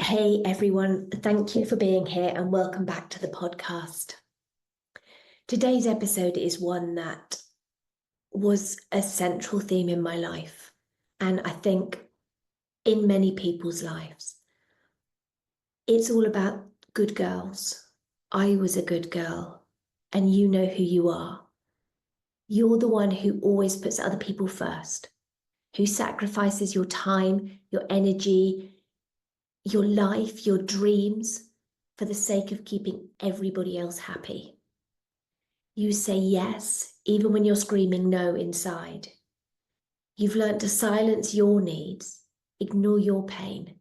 Hey everyone, thank you for being here and welcome back to the podcast. Today's episode is one that was a central theme in my life, and I think in many people's lives. It's all about good girls. I was a good girl, and you know who you are. You're the one who always puts other people first, who sacrifices your time, your energy, your life, your dreams, for the sake of keeping everybody else happy. You say yes, even when you're screaming no inside. You've learnt to silence your needs, ignore your pain,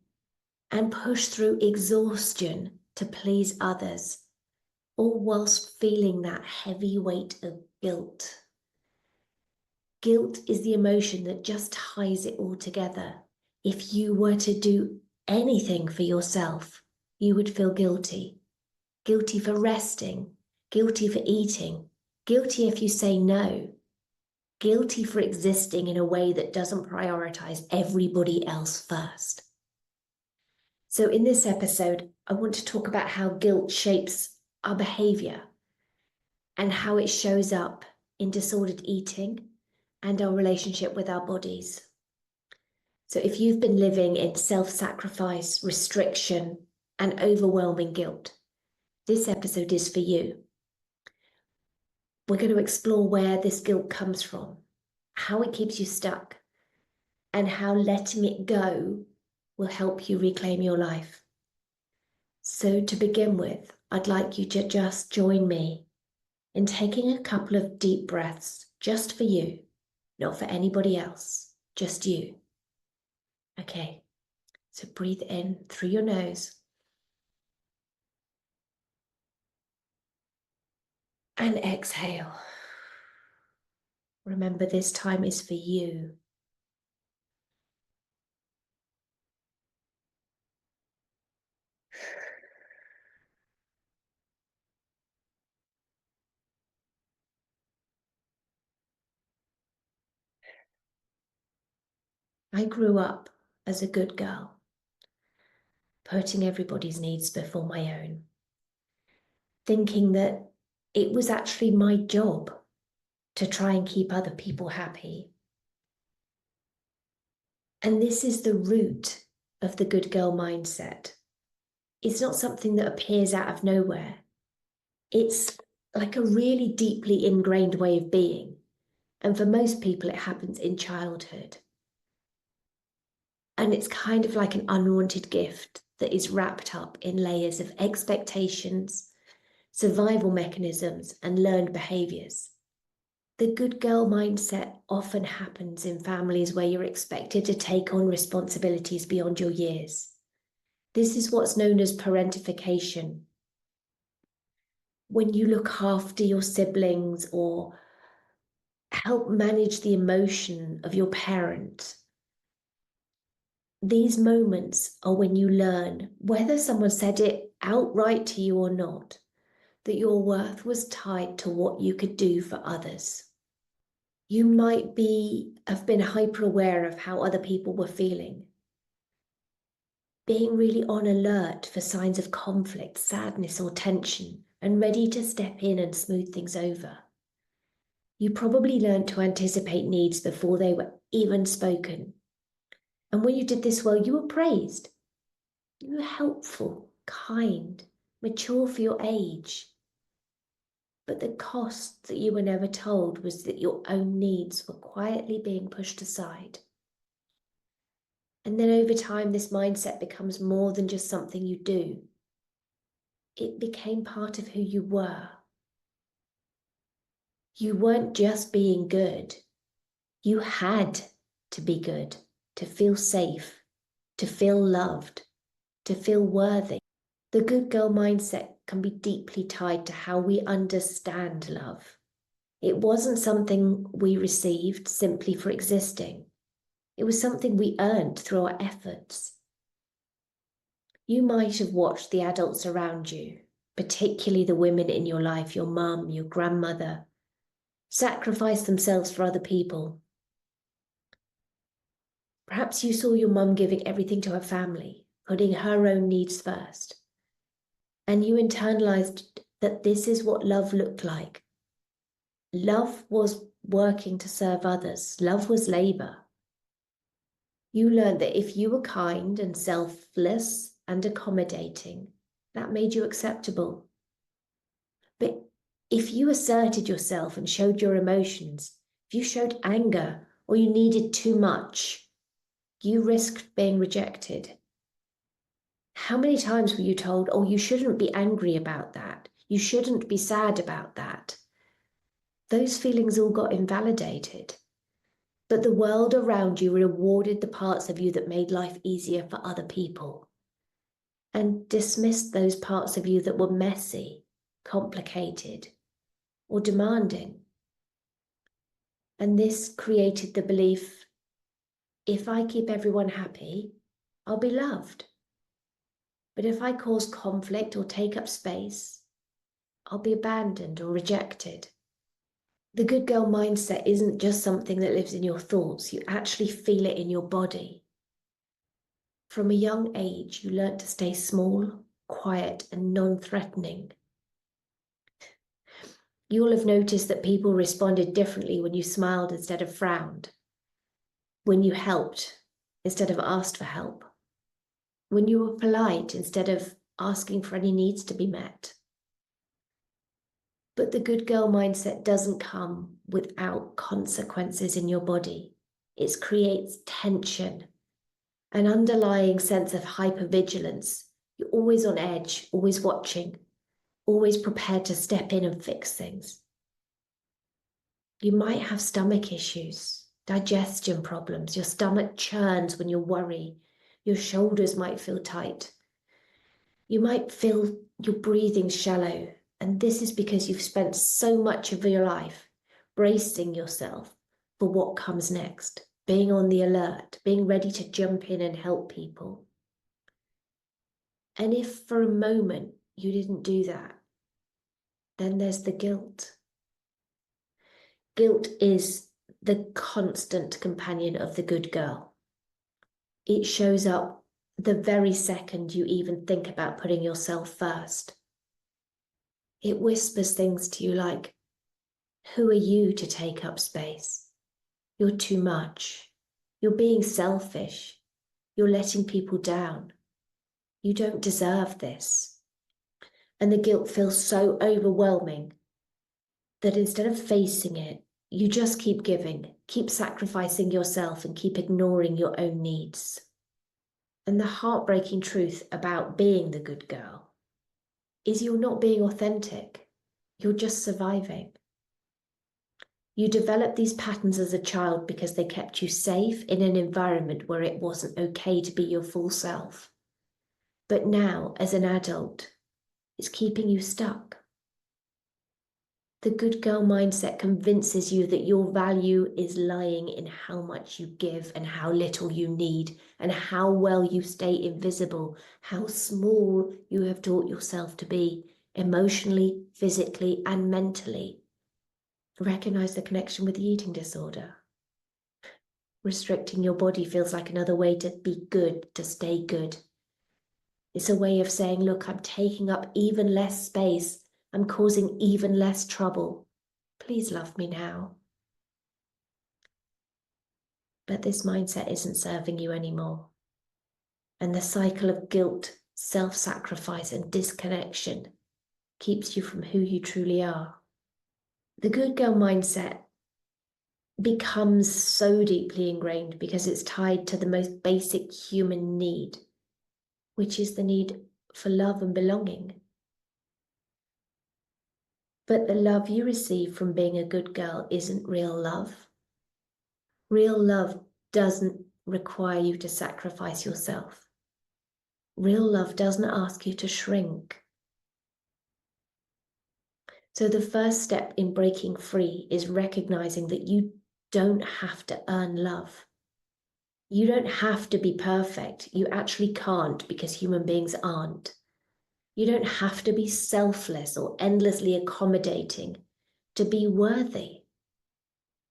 and push through exhaustion to please others, all whilst feeling that heavy weight of guilt. Guilt is the emotion that just ties it all together. If you were to do anything for yourself, you would feel guilty. Guilty for resting, guilty for eating, guilty if you say no, guilty for existing in a way that doesn't prioritize everybody else first. So in this episode, I want to talk about how guilt shapes our behavior and how it shows up in disordered eating and our relationship with our bodies. So if you've been living in self-sacrifice, restriction, and overwhelming guilt, this episode is for you. We're going to explore where this guilt comes from, how it keeps you stuck, and how letting it go will help you reclaim your life. So to begin with, I'd like you to just join me in taking a couple of deep breaths just for you, not for anybody else, just you. Okay, so breathe in through your nose and exhale. Remember, this time is for you. I grew up as a good girl, putting everybody's needs before my own, thinking that it was actually my job to try and keep other people happy. And this is the root of the good girl mindset. It's not something that appears out of nowhere. It's like a really deeply ingrained way of being. And for most people, it happens in childhood. And it's kind of like an unwanted gift that is wrapped up in layers of expectations, survival mechanisms, and learned behaviours. The good girl mindset often happens in families where you're expected to take on responsibilities beyond your years. This is what's known as parentification. When you look after your siblings or help manage the emotion of your parent, these moments are when you learn, whether someone said it outright to you or not, that your worth was tied to what you could do for others. You might have been hyper aware of how other people were feeling, being really on alert for signs of conflict, sadness, or tension, and ready to step in and smooth things over. You probably learned to anticipate needs before they were even spoken. And when you did this well, you were praised. You were helpful, kind, mature for your age. But the cost that you were never told was that your own needs were quietly being pushed aside. And then over time, this mindset becomes more than just something you do. It became part of who you were. You weren't just being good. You had to be good, to feel safe, to feel loved, to feel worthy. The good girl mindset can be deeply tied to how we understand love. It wasn't something we received simply for existing. It was something we earned through our efforts. You might have watched the adults around you, particularly the women in your life, your mum, your grandmother, sacrifice themselves for other people. Perhaps you saw your mum giving everything to her family, putting her own needs first. And you internalized that this is what love looked like. Love was working to serve others. Love was labor. You learned that if you were kind and selfless and accommodating, that made you acceptable. But if you asserted yourself and showed your emotions, if you showed anger or you needed too much, you risked being rejected. How many times were you told, oh, you shouldn't be angry about that. You shouldn't be sad about that. Those feelings all got invalidated. But the world around you rewarded the parts of you that made life easier for other people and dismissed those parts of you that were messy, complicated, or demanding. And this created the belief, if I keep everyone happy, I'll be loved. But if I cause conflict or take up space, I'll be abandoned or rejected. The good girl mindset isn't just something that lives in your thoughts. You actually feel it in your body. From a young age, you learnt to stay small, quiet, and non-threatening. You'll have noticed that people responded differently when you smiled instead of frowned, when you helped instead of asked for help, when you were polite instead of asking for any needs to be met. But the good girl mindset doesn't come without consequences in your body. It creates tension, an underlying sense of hypervigilance. You're always on edge, always watching, always prepared to step in and fix things. You might have stomach issues, digestion problems. Your stomach churns when you worry. Your shoulders might feel tight. You might feel your breathing shallow. And this is because you've spent so much of your life bracing yourself for what comes next, being on the alert, being ready to jump in and help people. And if for a moment you didn't do that, then there's the guilt. Guilt is the constant companion of the good girl. It shows up the very second you even think about putting yourself first. It whispers things to you like, who are you to take up space? You're too much. You're being selfish. You're letting people down. You don't deserve this. And the guilt feels so overwhelming that instead of facing it, you just keep giving, keep sacrificing yourself and keep ignoring your own needs. And the heartbreaking truth about being the good girl is you're not being authentic. You're just surviving. You developed these patterns as a child because they kept you safe in an environment where it wasn't okay to be your full self. But now, as an adult, it's keeping you stuck. The good girl mindset convinces you that your value is lying in how much you give and how little you need and how well you stay invisible, how small you have taught yourself to be emotionally, physically, and mentally. Recognize the connection with the eating disorder. Restricting your body feels like another way to be good, to stay good. It's a way of saying, look, I'm taking up even less space. I'm causing even less trouble. Please love me now. But this mindset isn't serving you anymore. And the cycle of guilt, self-sacrifice, and disconnection keeps you from who you truly are. The good girl mindset becomes so deeply ingrained because it's tied to the most basic human need, which is the need for love and belonging. But the love you receive from being a good girl isn't real love. Real love doesn't require you to sacrifice yourself. Real love doesn't ask you to shrink. So the first step in breaking free is recognizing that you don't have to earn love. You don't have to be perfect. You actually can't because human beings aren't. You don't have to be selfless or endlessly accommodating to be worthy.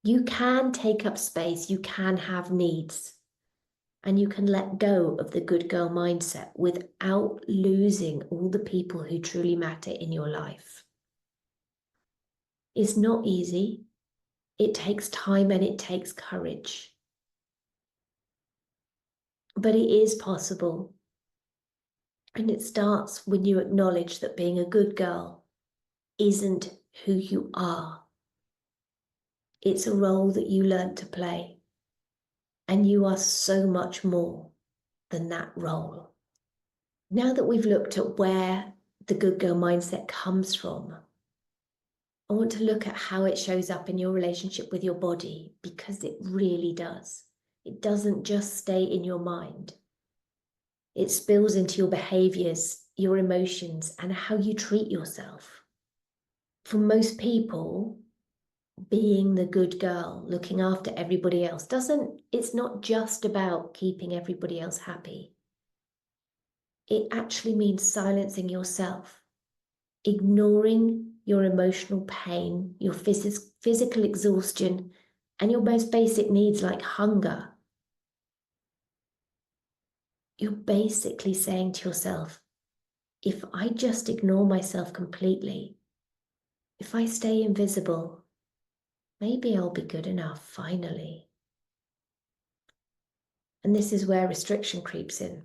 You can take up space. You can have needs. and you can let go of the good girl mindset without losing all the people who truly matter in your life. It's not easy. It takes time and it takes courage. But it is possible. And it starts when you acknowledge that being a good girl isn't who you are. It's a role that you learn to play. And you are so much more than that role. Now that we've looked at where the good girl mindset comes from, I want to look at how it shows up in your relationship with your body, because it really does. It doesn't just stay in your mind. It spills into your behaviours, your emotions, and how you treat yourself. For most people, being the good girl, looking after everybody else, it's not just about keeping everybody else happy. It actually means silencing yourself, ignoring your emotional pain, your physical exhaustion, and your most basic needs like hunger. You're basically saying to yourself, if I just ignore myself completely, if I stay invisible, maybe I'll be good enough finally. And this is where restriction creeps in.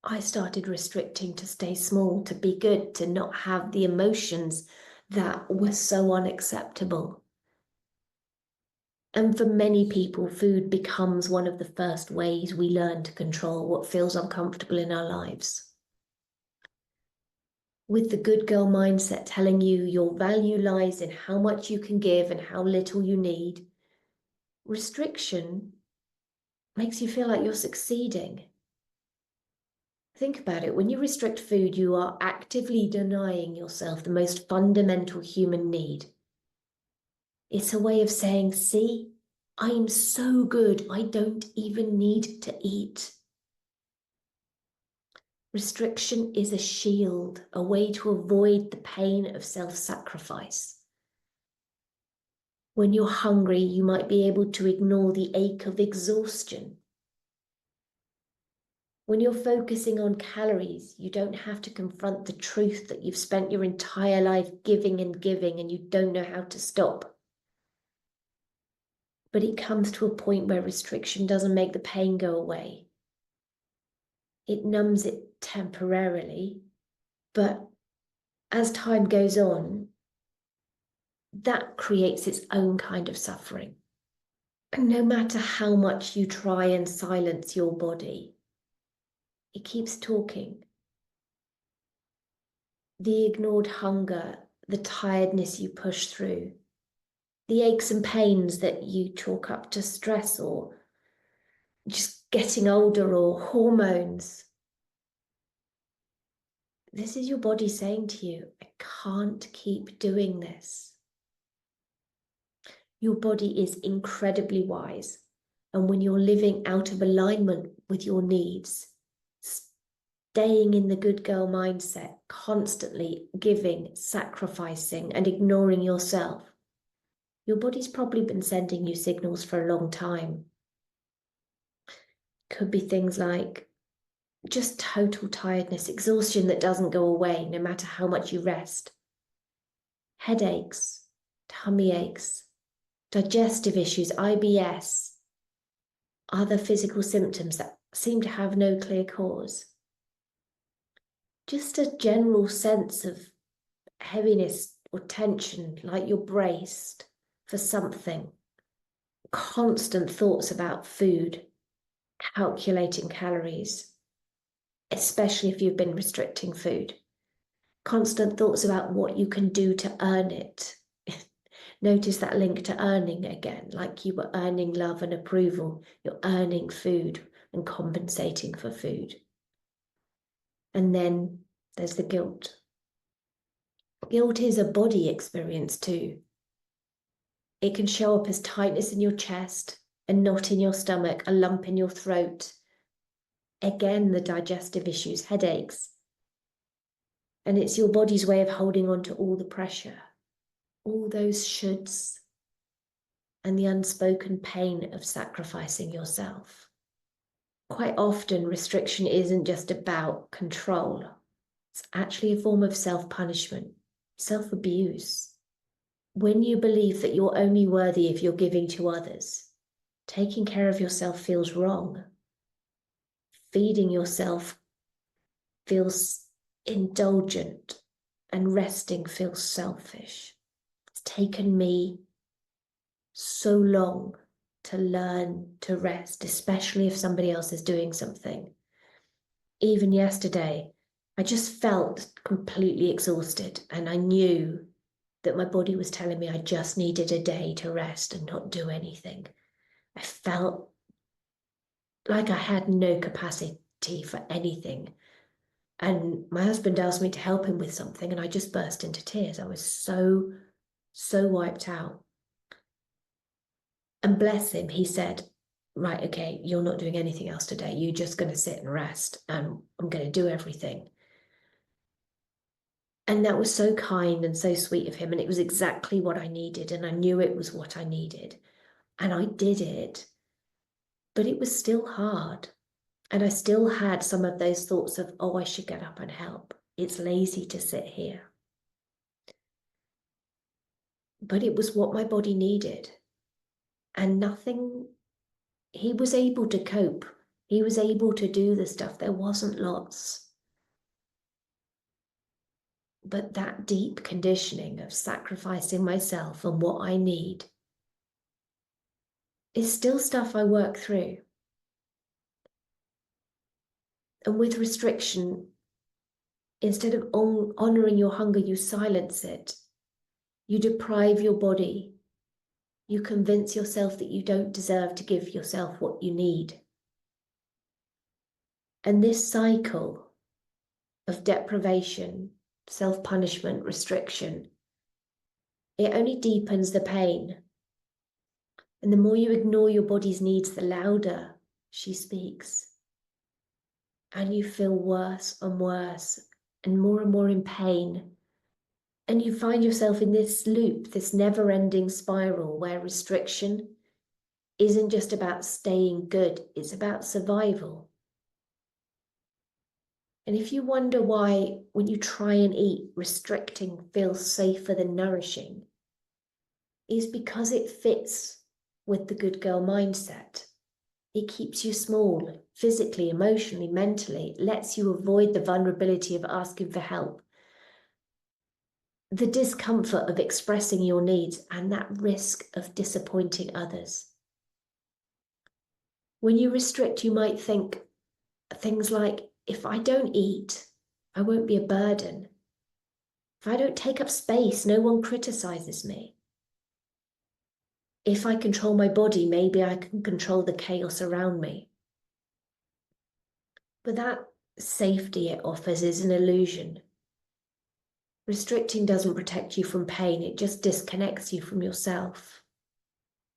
I started restricting to stay small, to be good, to not have the emotions that were so unacceptable. And for many people, food becomes one of the first ways we learn to control what feels uncomfortable in our lives. With the good girl mindset telling you your value lies in how much you can give and how little you need, restriction makes you feel like you're succeeding. Think about it. When you restrict food, you are actively denying yourself the most fundamental human need. It's a way of saying, see, I'm so good, I don't even need to eat. Restriction is a shield, a way to avoid the pain of self-sacrifice. When you're hungry, you might be able to ignore the ache of exhaustion. When you're focusing on calories, you don't have to confront the truth that you've spent your entire life giving and giving and you don't know how to stop. But it comes to a point where restriction doesn't make the pain go away. It numbs it temporarily, but as time goes on, that creates its own kind of suffering. And no matter how much you try and silence your body, it keeps talking. The ignored hunger, the tiredness you push through, the aches and pains that you chalk up to stress or just getting older or hormones. This is your body saying to you, I can't keep doing this. Your body is incredibly wise. And when you're living out of alignment with your needs, staying in the good girl mindset, constantly giving, sacrificing, and ignoring yourself, your body's probably been sending you signals for a long time. Could be things like just total tiredness, exhaustion that doesn't go away no matter how much you rest, headaches, tummy aches, digestive issues, IBS, other physical symptoms that seem to have no clear cause. Just a general sense of heaviness or tension, like you're braced for something. Constant thoughts about food, calculating calories, especially if you've been restricting food. Constant thoughts about what you can do to earn it. Notice that link to earning again, like you were earning love and approval. You're earning food and compensating for food. And then there's the guilt. Guilt is a body experience too. It can show up as tightness in your chest, a knot in your stomach, a lump in your throat. Again, the digestive issues, headaches. And it's your body's way of holding on to all the pressure, all those shoulds, and the unspoken pain of sacrificing yourself. quite often restriction isn't just about control. It's actually a form of self-punishment, self-abuse. When you believe that you're only worthy if you're giving to others, taking care of yourself feels wrong. Feeding yourself feels indulgent, and resting feels selfish. It's taken me so long to learn to rest, especially if somebody else is doing something. Even yesterday, I just felt completely exhausted, and I knew that my body was telling me I just needed a day to rest and not do anything. I felt like I had no capacity for anything. And my husband asked me to help him with something, and I just burst into tears. I was so wiped out. And bless him, he said, right, okay, you're not doing anything else today. You're just going to sit and rest, and I'm going to do everything. And that was so kind and so sweet of him. And it was exactly what I needed. And I knew it was what I needed. And I did it. But it was still hard. And I still had some of those thoughts of, oh, I should get up and help. It's lazy to sit here. But it was what my body needed. And nothing, he was able to cope. He was able to do the stuff. There wasn't lots. But that deep conditioning of sacrificing myself and what I need is still stuff I work through. And with restriction, instead of honoring your hunger, you silence it. You deprive your body. You convince yourself that you don't deserve to give yourself what you need. And this cycle of deprivation, self-punishment, restriction, it only deepens the pain. And the more you ignore your body's needs, the louder she speaks. And you feel worse and worse and more in pain. And you find yourself in this loop, this never-ending spiral where restriction isn't just about staying good, it's about survival. And if you wonder why, when you try and eat, restricting feels safer than nourishing, is because it fits with the good girl mindset. It keeps you small, physically, emotionally, mentally. It lets you avoid the vulnerability of asking for help, the discomfort of expressing your needs, and that risk of disappointing others. When you restrict, you might think things like, if I don't eat, I won't be a burden. If I don't take up space, no one criticizes me. If I control my body, maybe I can control the chaos around me. But that safety it offers is an illusion. Restricting doesn't protect you from pain, it just disconnects you from yourself.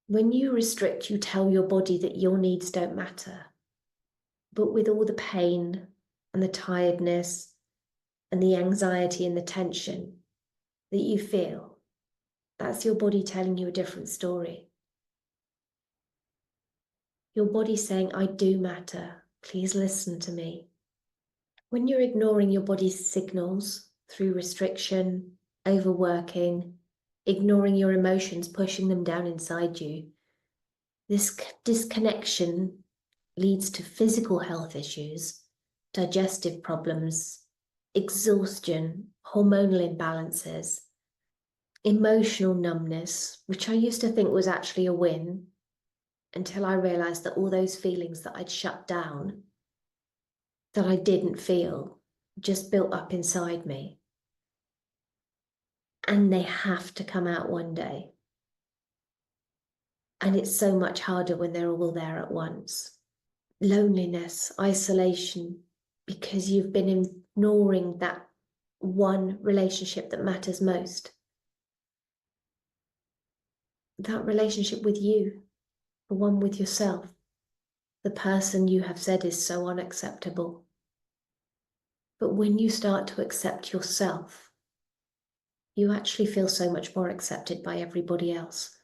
When you restrict, you tell your body that your needs don't matter. But with all the pain and the tiredness and the anxiety and the tension that you feel, that's your body telling you a different story. Your body saying, I do matter, please listen to me. When you're ignoring your body's signals through restriction, overworking, ignoring your emotions, pushing them down inside you, this disconnection leads to physical health issues, digestive problems, exhaustion, hormonal imbalances, emotional numbness, which I used to think was actually a win, until I realized that all those feelings that I'd shut down, that I didn't feel, just built up inside me. And they have to come out one day. And it's so much harder when they're all there at once. Loneliness, isolation, because you've been ignoring that one relationship that matters most. That relationship with you, the one with yourself, the person you have said is so unacceptable. But when you start to accept yourself, you actually feel so much more accepted by everybody else.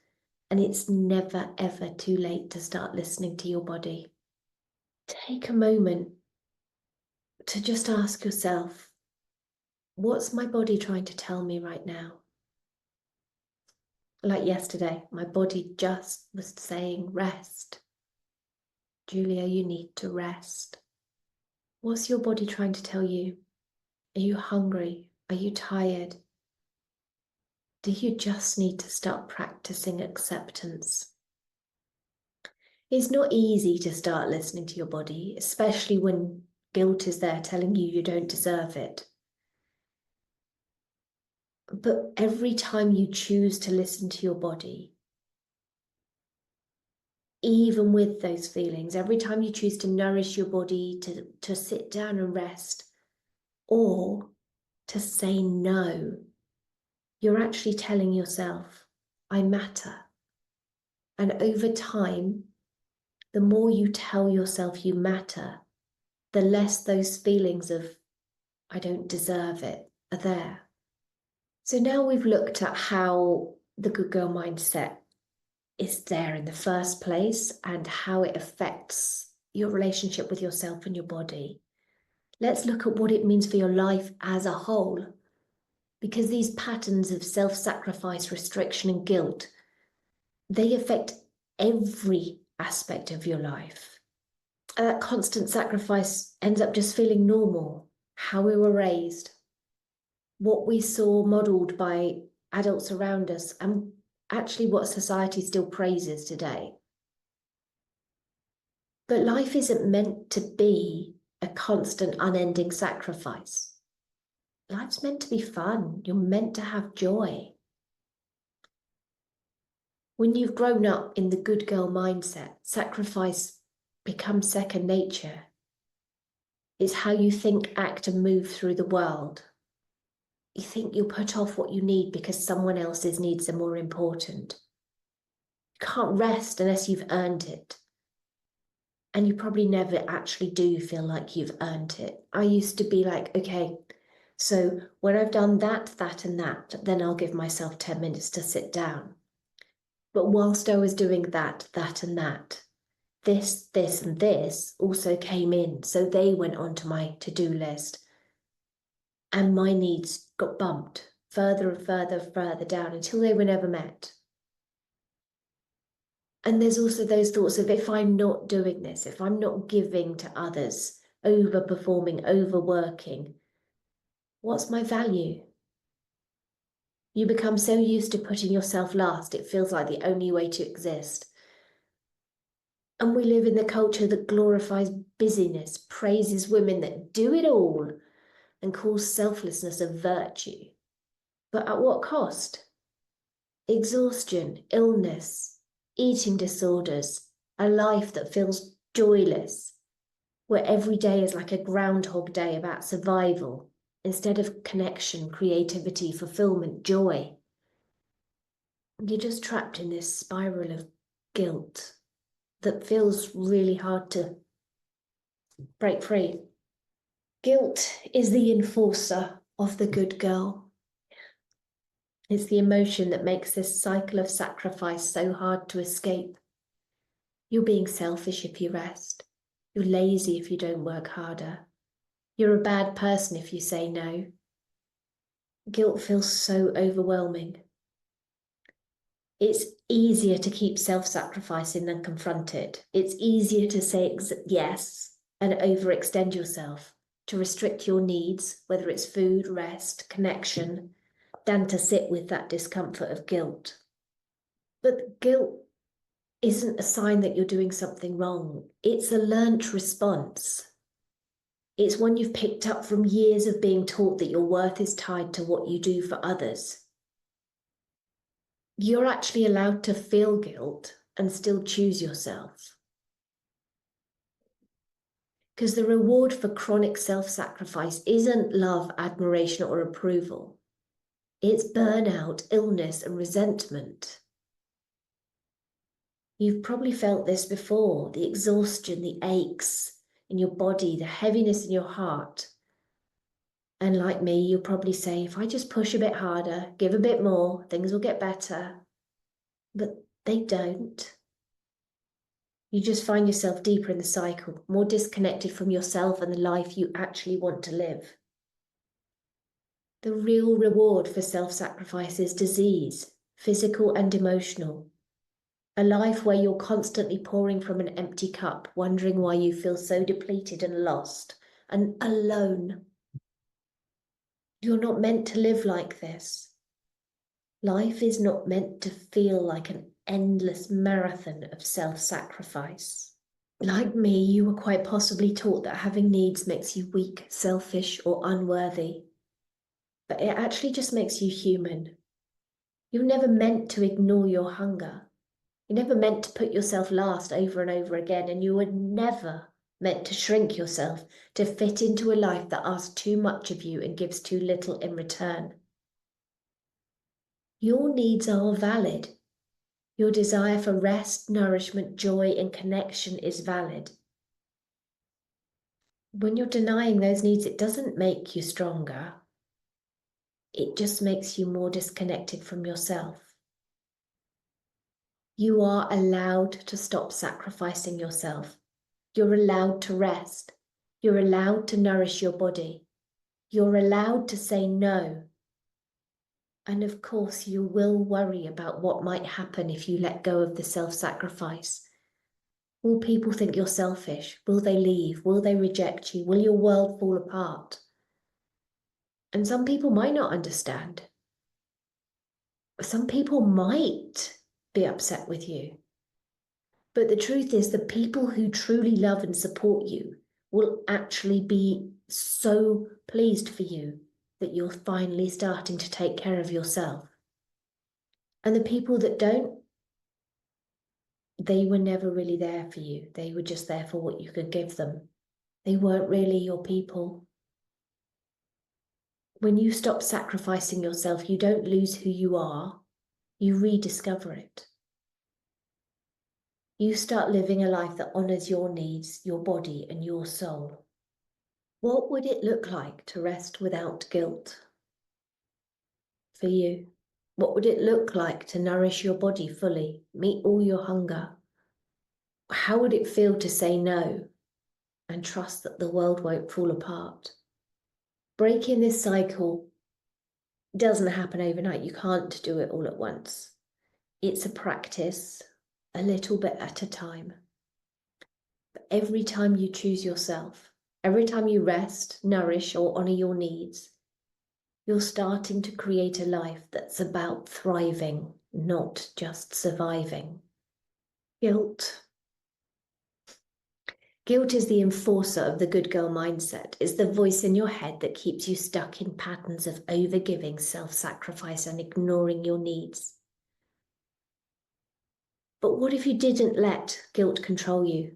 And it's never, ever too late to start listening to your body. take a moment to just ask yourself, what's my body trying to tell me right now? Like yesterday, my body just was saying, rest. Julia, you need to rest. What's your body trying to tell you? Are you hungry? Are you tired? Do you just need to start practicing acceptance? It's not easy to start listening to your body, especially when guilt is there telling you you don't deserve it. But every time you choose to listen to your body, even with those feelings, every time you choose to nourish your body, to sit down and rest, or to say no, you're actually telling yourself, I matter. And over time, the more you tell yourself you matter, the less those feelings of, I don't deserve it, are there. So now we've looked at how the good girl mindset is there in the first place and how it affects your relationship with yourself and your body. Let's look at what it means for your life as a whole, because these patterns of self-sacrifice, restriction, and guilt, they affect every aspect of your life. And that constant sacrifice ends up just feeling normal, how we were raised, what we saw modelled by adults around us, and actually what society still praises today. But life isn't meant to be a constant, unending sacrifice. Life's meant to be fun. You're meant to have joy. When you've grown up in the good girl mindset, sacrifice becomes second nature. It's how you think, act, and move through the world. You think you'll put off what you need because someone else's needs are more important. You can't rest unless you've earned it. And you probably never actually do feel like you've earned it. I used to be like, okay, so when I've done that, that, and that, then I'll give myself 10 minutes to sit down. But whilst I was doing that, that, and that, this, and this also came in. So they went onto my to-do list. And my needs got bumped further and further down until they were never met. And there's also those thoughts of, if I'm not doing this, if I'm not giving to others, overperforming, overworking, what's my value? You become so used to putting yourself last, it feels like the only way to exist. And we live in the culture that glorifies busyness, praises women that do it all, and calls selflessness a virtue. But at what cost? Exhaustion, illness, eating disorders, a life that feels joyless, where every day is like a groundhog day about survival instead of connection, creativity, fulfillment, joy. You're just trapped in this spiral of guilt that feels really hard to break free. Guilt is the enforcer of the good girl. It's the emotion that makes this cycle of sacrifice so hard to escape. You're being selfish if you rest. You're lazy if you don't work harder. You're a bad person if you say no. Guilt feels so overwhelming. It's easier to keep self-sacrificing than confront it. It's easier to say yes and overextend yourself, to restrict your needs, whether it's food, rest, connection, than to sit with that discomfort of guilt. But guilt isn't a sign that you're doing something wrong. It's a learnt response. It's one you've picked up from years of being taught that your worth is tied to what you do for others. You're actually allowed to feel guilt and still choose yourself. Because the reward for chronic self-sacrifice isn't love, admiration, or approval. It's burnout, illness, and resentment. You've probably felt this before, the exhaustion, the aches in your body, the heaviness in your heart. And like me, you'll probably say, if I just push a bit harder, give a bit more, things will get better. But they don't. You just find yourself deeper in the cycle, more disconnected from yourself and the life you actually want to live. The real reward for self-sacrifice is disease, physical and emotional. A life where you're constantly pouring from an empty cup, wondering why you feel so depleted and lost and alone. You're not meant to live like this. Life is not meant to feel like an endless marathon of self-sacrifice. Like me, you were quite possibly taught that having needs makes you weak, selfish, or unworthy. But it actually just makes you human. You're never meant to ignore your hunger. You're never meant to put yourself last over and over again, and you were never meant to shrink yourself to fit into a life that asks too much of you and gives too little in return. Your needs are valid. Your desire for rest, nourishment, joy, and connection is valid. When you're denying those needs, it doesn't make you stronger. It just makes you more disconnected from yourself. You are allowed to stop sacrificing yourself. You're allowed to rest. You're allowed to nourish your body. You're allowed to say no. And of course, you will worry about what might happen if you let go of the self-sacrifice. Will people think you're selfish? Will they leave? Will they reject you? Will your world fall apart? And some people might not understand. Some people might be upset with you. But the truth is, the people who truly love and support you will actually be so pleased for you that you're finally starting to take care of yourself. And the people that don't, they were never really there for you. They were just there for what you could give them. They weren't really your people. When you stop sacrificing yourself, you don't lose who you are, you rediscover it. You start living a life that honors your needs, your body, and your soul. What would it look like to rest without guilt for you? What would it look like to nourish your body fully, meet all your hunger? How would it feel to say no and trust that the world won't fall apart? Breaking this cycle doesn't happen overnight. You can't do it all at once. It's a practice, a little bit at a time. But every time you choose yourself, every time you rest, nourish, or honor your needs, you're starting to create a life that's about thriving, not just surviving. Guilt. Guilt is the enforcer of the good girl mindset. It's the voice in your head that keeps you stuck in patterns of overgiving, self-sacrifice, and ignoring your needs. But what if you didn't let guilt control you?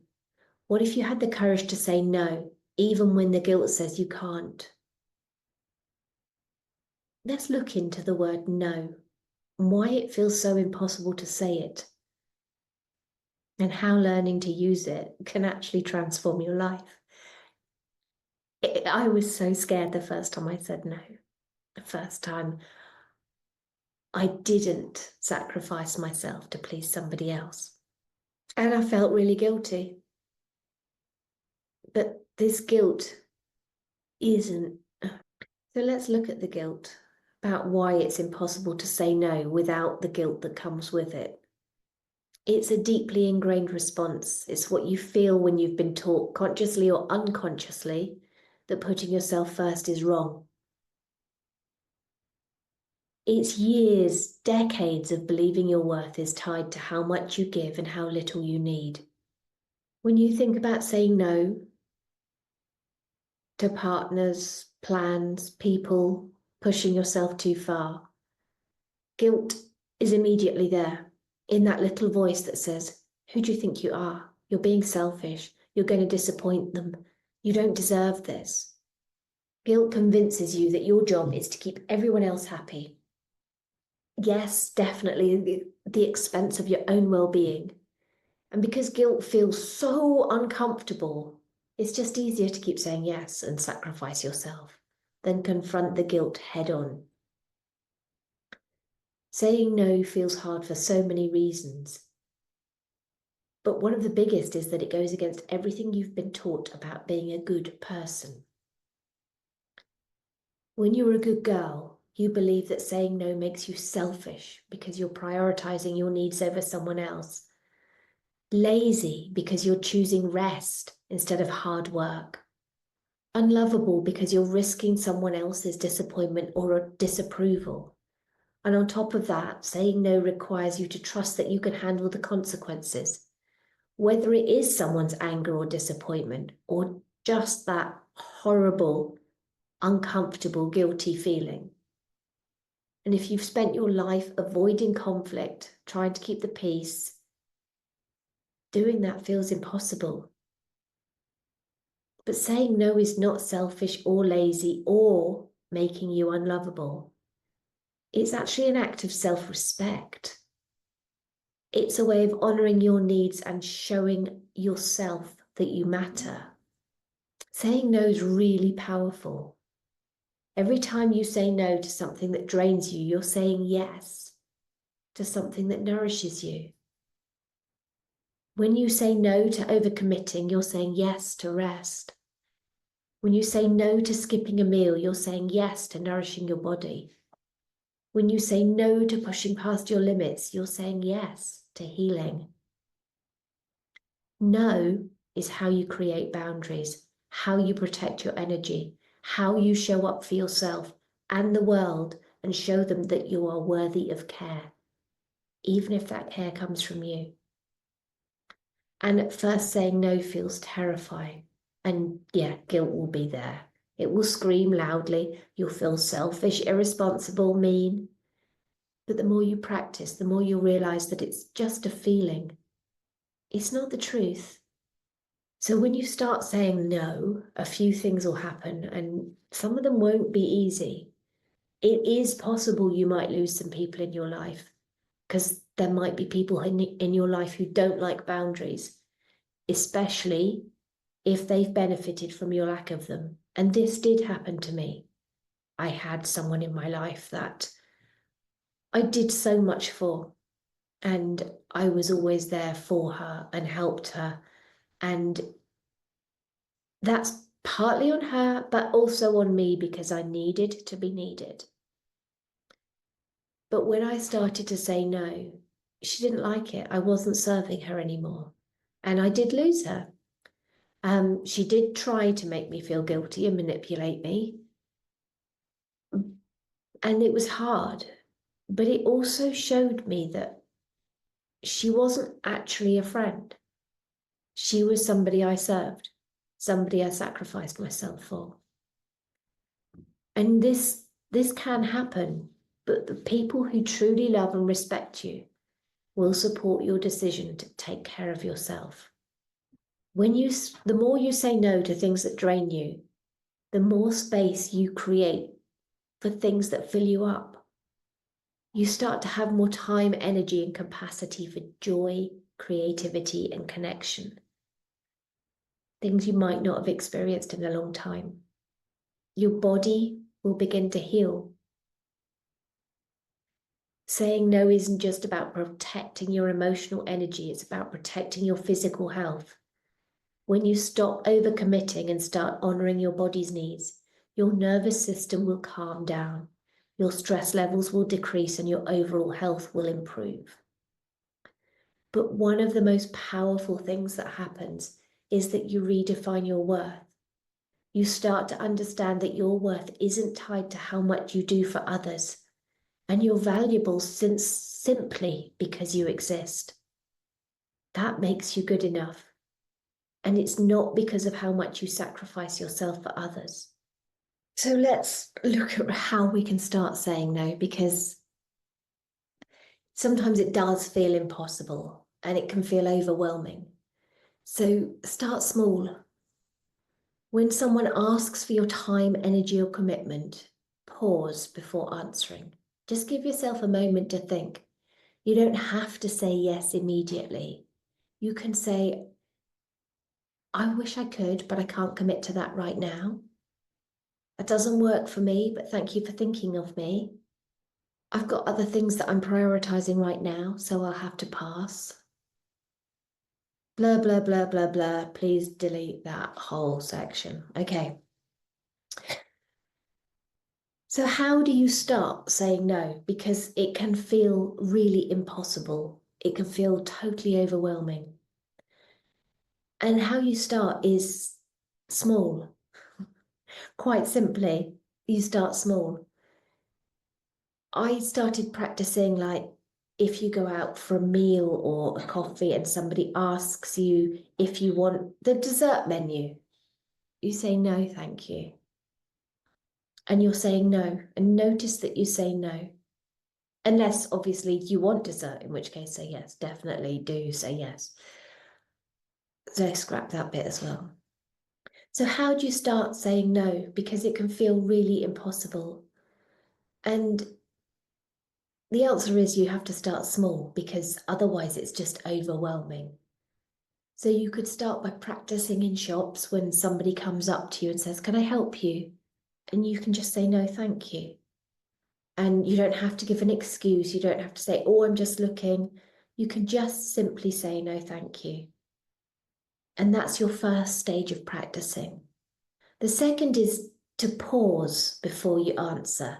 What if you had the courage to say no, even when the guilt says you can't? Let's look into the word no, and why it feels so impossible to say it, and how learning to use it can actually transform your life. I was so scared the first time I said no. The first time I didn't sacrifice myself to please somebody else. And I felt really guilty. But this guilt isn't. So let's look at the guilt, about why it's impossible to say no without the guilt that comes with it. It's a deeply ingrained response. It's what you feel when you've been taught, consciously or unconsciously, that putting yourself first is wrong. It's years, decades of believing your worth is tied to how much you give and how little you need. When you think about saying no to partners, plans, people, pushing yourself too far, guilt is immediately there, in that little voice that says, who do you think you are? You're being selfish. You're going to disappoint them. You don't deserve this. Guilt convinces you that your job is to keep everyone else happy. Yes, definitely the expense of your own well-being. And because guilt feels so uncomfortable, it's just easier to keep saying yes and sacrifice yourself than confront the guilt head on. Saying no feels hard for so many reasons. But one of the biggest is that it goes against everything you've been taught about being a good person. When you're a good girl, you believe that saying no makes you selfish because you're prioritizing your needs over someone else. Lazy because you're choosing rest instead of hard work. Unlovable because you're risking someone else's disappointment or disapproval. And on top of that, saying no requires you to trust that you can handle the consequences, whether it is someone's anger or disappointment, or just that horrible, uncomfortable, guilty feeling. And if you've spent your life avoiding conflict, trying to keep the peace, doing that feels impossible. But saying no is not selfish or lazy or making you unlovable. It's actually an act of self-respect. It's a way of honoring your needs and showing yourself that you matter. Saying no is really powerful. Every time you say no to something that drains you, you're saying yes to something that nourishes you. When you say no to overcommitting, you're saying yes to rest. When you say no to skipping a meal, you're saying yes to nourishing your body. When you say no to pushing past your limits, you're saying yes to healing. No is how you create boundaries, how you protect your energy, how you show up for yourself and the world and show them that you are worthy of care, even if that care comes from you. And at first, saying no feels terrifying. And yeah, guilt will be there. It will scream loudly. You'll feel selfish, irresponsible, mean. But the more you practice, the more you realize that it's just a feeling. It's not the truth. So when you start saying no, a few things will happen, and some of them won't be easy. It is possible you might lose some people in your life, because there might be people in your life who don't like boundaries, especially if they've benefited from your lack of them. And this did happen to me. I had someone in my life that I did so much for, and I was always there for her and helped her. And that's partly on her, but also on me because I needed to be needed. But when I started to say no, she didn't like it. I wasn't serving her anymore. And I did lose her. She did try to make me feel guilty and manipulate me. And it was hard. But it also showed me that she wasn't actually a friend. She was somebody I served, somebody I sacrificed myself for. And this can happen, but the people who truly love and respect you will support your decision to take care of yourself. The more you say no to things that drain you, the more space you create for things that fill you up. You start to have more time, energy, and capacity for joy, creativity, and connection. Things you might not have experienced in a long time. Your body will begin to heal. Saying no isn't just about protecting your emotional energy, it's about protecting your physical health. When you stop overcommitting and start honoring your body's needs, your nervous system will calm down, your stress levels will decrease, and your overall health will improve. But one of the most powerful things that happens is that you redefine your worth. You start to understand that your worth isn't tied to how much you do for others, and you're valuable simply because you exist. That makes you good enough. And it's not because of how much you sacrifice yourself for others. So let's look at how we can start saying no, because sometimes it does feel impossible and it can feel overwhelming. So start small. When someone asks for your time, energy, or commitment, pause before answering. Just give yourself a moment to think. You don't have to say yes immediately. You can say, I wish I could, but I can't commit to that right now. That doesn't work for me, but thank you for thinking of me. I've got other things that I'm prioritizing right now, so I'll have to pass. Blah, blah, blah, blah, blah. Please delete that whole section. Okay. So how do you start saying no? Because it can feel really impossible. It can feel totally overwhelming. And how you start is small. Quite simply, you start small. I started practicing like if you go out for a meal or a coffee and somebody asks you if you want the dessert menu, you say no, thank you. And you're saying no. And notice that you say no. Unless obviously you want dessert, in which case say yes, definitely do say yes. So scrap that bit as well. So how do you start saying no? Because it can feel really impossible. And the answer is you have to start small because otherwise it's just overwhelming. So you could start by practicing in shops when somebody comes up to you and says, "Can I help you?" And you can just say, "No, thank you." And you don't have to give an excuse. You don't have to say, "Oh, I'm just looking." You can just simply say, "No, thank you." And that's your first stage of practicing. The second is to pause before you answer.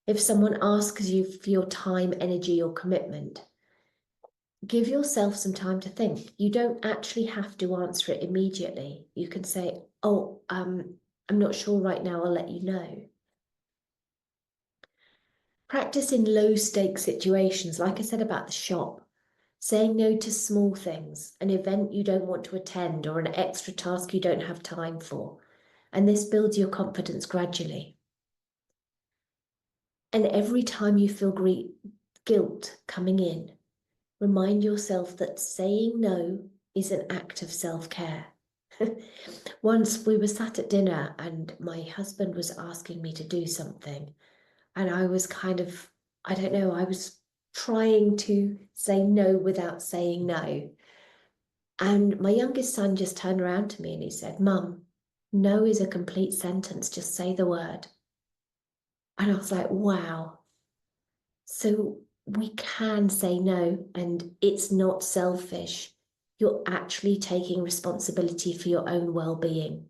If someone asks you for your time, energy, or commitment, give yourself some time to think. You don't actually have to answer it immediately. You can say, "Oh, I'm not sure right now, I'll let you know." Practice in low stake situations, like I said about the shop, saying no to small things, an event you don't want to attend, or an extra task you don't have time for. And this builds your confidence gradually. And every time you feel guilt coming in, remind yourself that saying no is an act of self-care. Once we were sat at dinner and my husband was asking me to do something, and I was kind of, I don't know, I was trying to say no without saying no. And my youngest son just turned around to me and he said, "Mum, no is a complete sentence, just say the word." And I was like, wow. So we can say no, and it's not selfish. You're actually taking responsibility for your own well-being.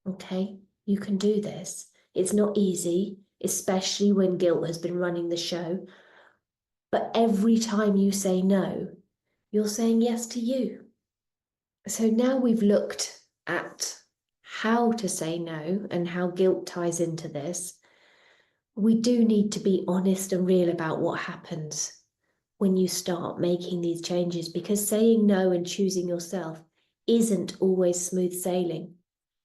Okay, you can do this. It's not easy, especially when guilt has been running the show. But every time you say no, you're saying yes to you. So now we've looked at how to say no and how guilt ties into this. We do need to be honest and real about what happens when you start making these changes, because saying no and choosing yourself isn't always smooth sailing.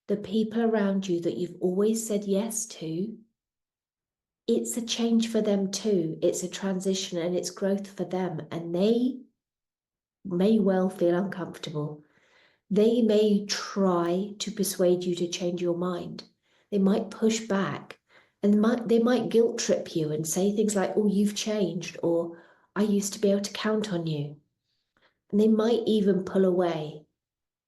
The people around you that you've always said yes to, it's a change for them too. It's a transition and it's growth for them, and they may well feel uncomfortable. They may try to persuade you to change your mind. They might push back, and they might guilt trip you and say things like, "Oh, you've changed," or "I used to be able to count on you." And they might even pull away,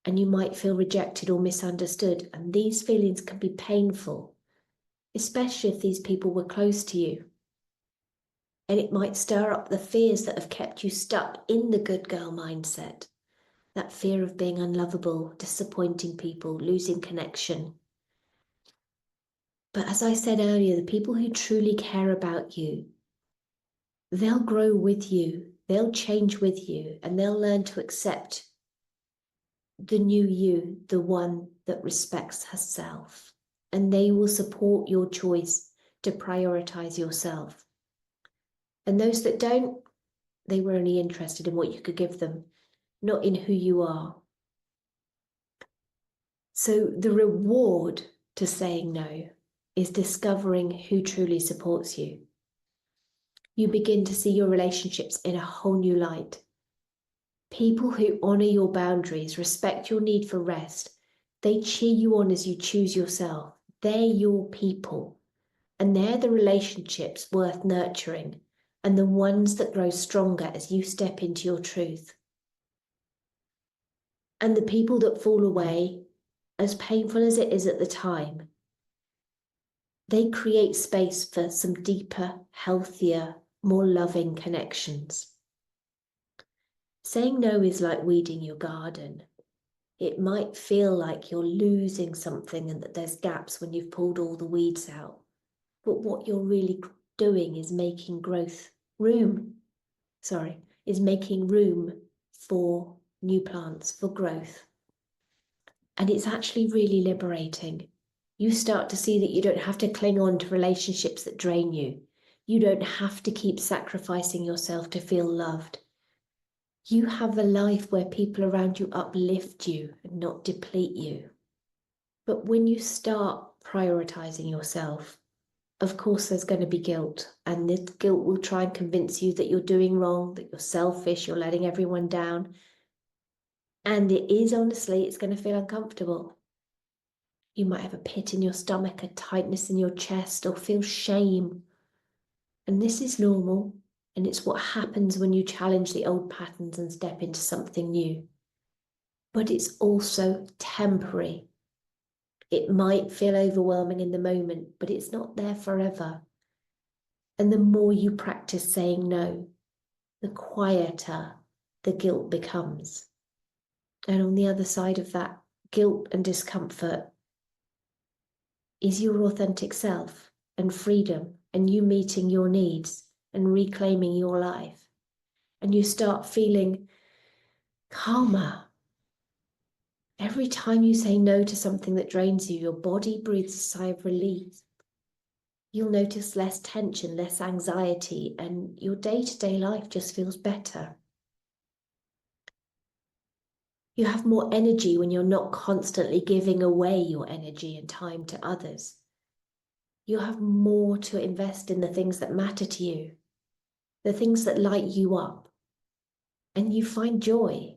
and you might feel rejected or misunderstood. And these feelings can be painful, especially if these people were close to you. And it might stir up the fears that have kept you stuck in the good girl mindset. That fear of being unlovable, disappointing people, losing connection. But as I said earlier, the people who truly care about you, they'll grow with you, they'll change with you, and they'll learn to accept the new you, the one that respects herself. And they will support your choice to prioritize yourself. And those that don't, they were only interested in what you could give them, not in who you are. So the reward to saying no is discovering who truly supports you. You begin to see your relationships in a whole new light. People who honor your boundaries, respect your need for rest, they cheer you on as you choose yourself. They're your people, and they're the relationships worth nurturing and the ones that grow stronger as you step into your truth. And the people that fall away, as painful as it is at the time, they create space for some deeper, healthier, more loving connections. Saying no is like weeding your garden. It might feel like you're losing something and that there's gaps when you've pulled all the weeds out. But what you're really doing is making making room for new plants, for growth. And it's actually really liberating. You start to see that you don't have to cling on to relationships that drain you. You don't have to keep sacrificing yourself to feel loved. You have a life where people around you uplift you and not deplete you. But when you start prioritizing yourself, of course there's going to be guilt, and this guilt will try and convince you that you're doing wrong, that you're selfish, you're letting everyone down. And it's going to feel uncomfortable. You might have a pit in your stomach, a tightness in your chest, or feel shame. And this is normal. And it's what happens when you challenge the old patterns and step into something new. But it's also temporary. It might feel overwhelming in the moment, but it's not there forever. And the more you practice saying no, the quieter the guilt becomes. And on the other side of that guilt and discomfort is your authentic self and freedom, and you meeting your needs and reclaiming your life. And you start feeling calmer. Every time you say no to something that drains you, your body breathes a sigh of relief. You'll notice less tension, less anxiety, and your day-to-day life just feels better. You have more energy when you're not constantly giving away your energy and time to others. You have more to invest in the things that matter to you, the things that light you up, and you find joy.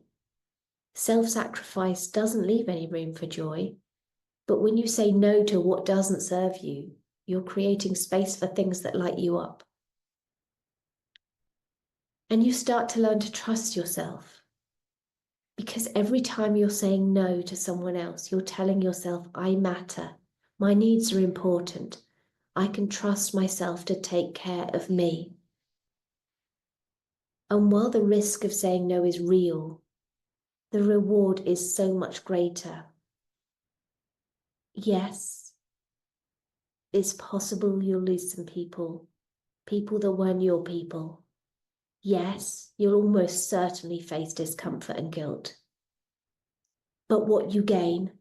Self-sacrifice doesn't leave any room for joy, but when you say no to what doesn't serve you, you're creating space for things that light you up. And you start to learn to trust yourself, because every time you're saying no to someone else, you're telling yourself, I matter, my needs are important, I can trust myself to take care of me. And while the risk of saying no is real, the reward is so much greater. Yes, it's possible you'll lose some people that weren't your people. Yes, you'll almost certainly face discomfort and guilt. But what you gain,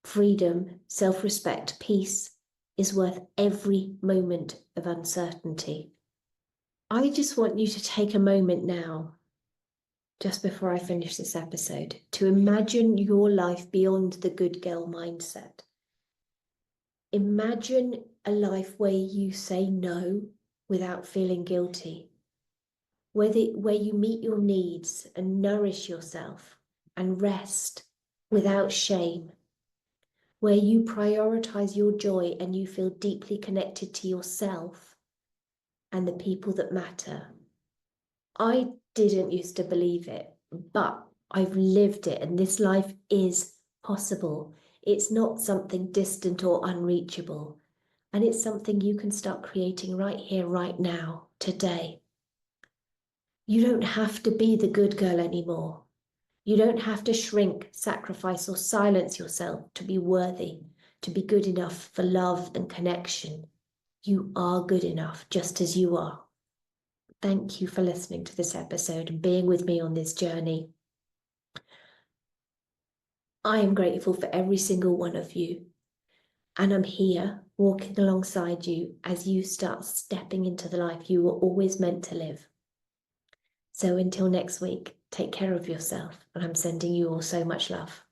freedom, self-respect, peace, is worth every moment of uncertainty. I just want you to take a moment now, just before I finish this episode, to imagine your life beyond the good girl mindset. Imagine a life where you say no without feeling guilty, where you meet your needs and nourish yourself and rest without shame, where you prioritize your joy and you feel deeply connected to yourself and the people that matter. I didn't used to believe it, but I've lived it, and this life is possible. It's not something distant or unreachable, and it's something you can start creating right here, right now, today. You don't have to be the good girl anymore. You don't have to shrink, sacrifice, or silence yourself to be worthy, to be good enough for love and connection. You are good enough just as you are. Thank you for listening to this episode and being with me on this journey. I am grateful for every single one of you, and I'm here walking alongside you as you start stepping into the life you were always meant to live. So until next week, take care of yourself, and I'm sending you all so much love.